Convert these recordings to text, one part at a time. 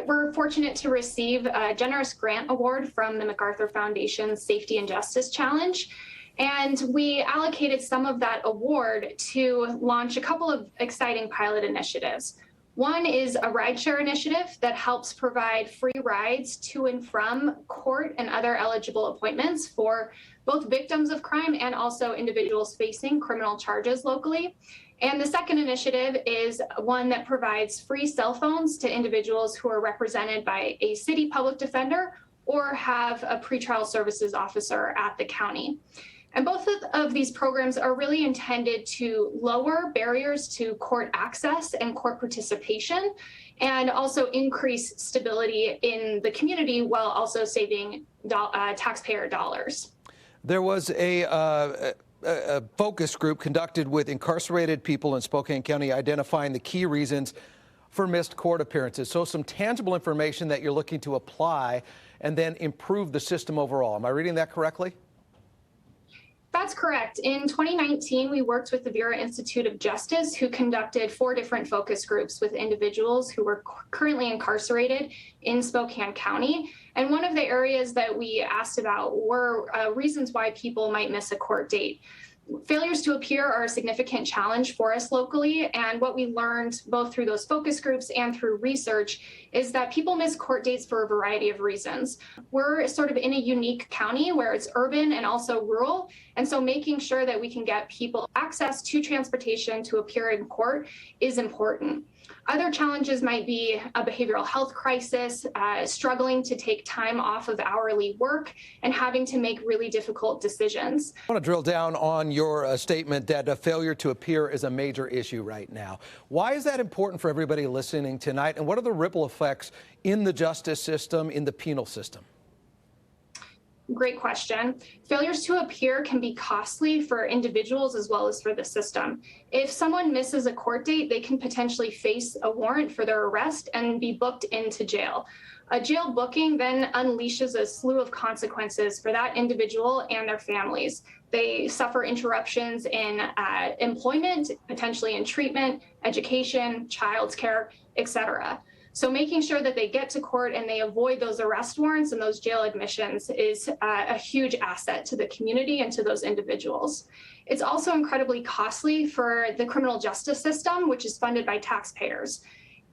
we're fortunate to receive a generous grant award from the MacArthur Foundation's Safety and Justice Challenge. And we allocated some of that award to launch a couple of exciting pilot initiatives. One is a rideshare initiative that helps provide free rides to and from court and other eligible appointments for both victims of crime and also individuals facing criminal charges locally. And the second initiative is one that provides free cell phones to individuals who are represented by a city public defender or have a pretrial services officer at the county. And both of these programs are really intended to lower barriers to court access and court participation, and also increase stability in the community while also saving taxpayer dollars. There was a focus group conducted with incarcerated people in Spokane County identifying the key reasons for missed court appearances. So some tangible information that you're looking to apply and then improve the system overall. Am I reading that correctly? That's correct. In 2019, we worked with the Bureau Institute of Justice, who conducted 4 different focus groups with individuals who were currently incarcerated in Spokane County. And one of the areas that we asked about were reasons why people might miss a court date. Failures to appear are a significant challenge for us locally, and what we learned both through those focus groups and through research is that people miss court dates for a variety of reasons. We're sort of in a unique county where it's urban and also rural, and so making sure that we can get people access to transportation to appear in court is important. Other challenges might be a behavioral health crisis, struggling to take time off of hourly work, and having to make really difficult decisions. I want to drill down on your statement that a failure to appear is a major issue right now. Why is that important for everybody listening tonight, and what are the ripple effects in the justice system, in the penal system? Great question. Failures to appear can be costly for individuals as well as for the system. If someone misses a court date, they can potentially face a warrant for their arrest and be booked into jail. A jail booking then unleashes a slew of consequences for that individual and their families. They suffer interruptions in employment, potentially in treatment, education, childcare, etc. So making sure that they get to court and they avoid those arrest warrants and those jail admissions is a huge asset to the community and to those individuals. It's also incredibly costly for the criminal justice system, which is funded by taxpayers.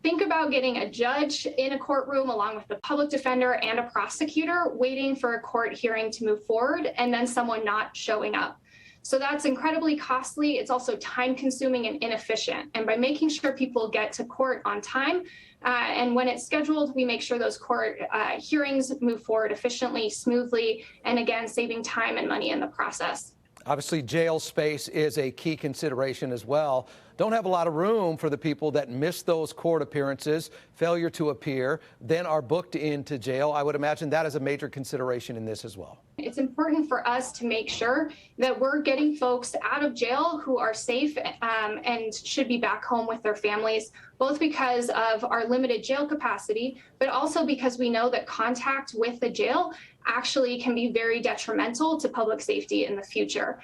Think about getting a judge in a courtroom along with the public defender and a prosecutor waiting for a court hearing to move forward and then someone not showing up. So that's incredibly costly. It's also time consuming and inefficient. And by making sure people get to court on time and when it's scheduled, we make sure those court hearings move forward efficiently, smoothly, and again, saving time and money in the process. Obviously, jail space is a key consideration as well. Don't have a lot of room for the people that miss those court appearances, failure to appear, then are booked into jail. I would imagine that is a major consideration in this as well. It's important for us to make sure that we're getting folks out of jail who are safe and should be back home with their families, both because of our limited jail capacity, but also because we know that contact with the jail actually can be very detrimental to public safety in the future.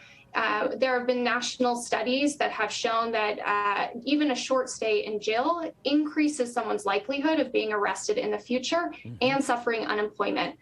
There have been national studies that have shown that even a short stay in jail increases someone's likelihood of being arrested in the future and suffering unemployment.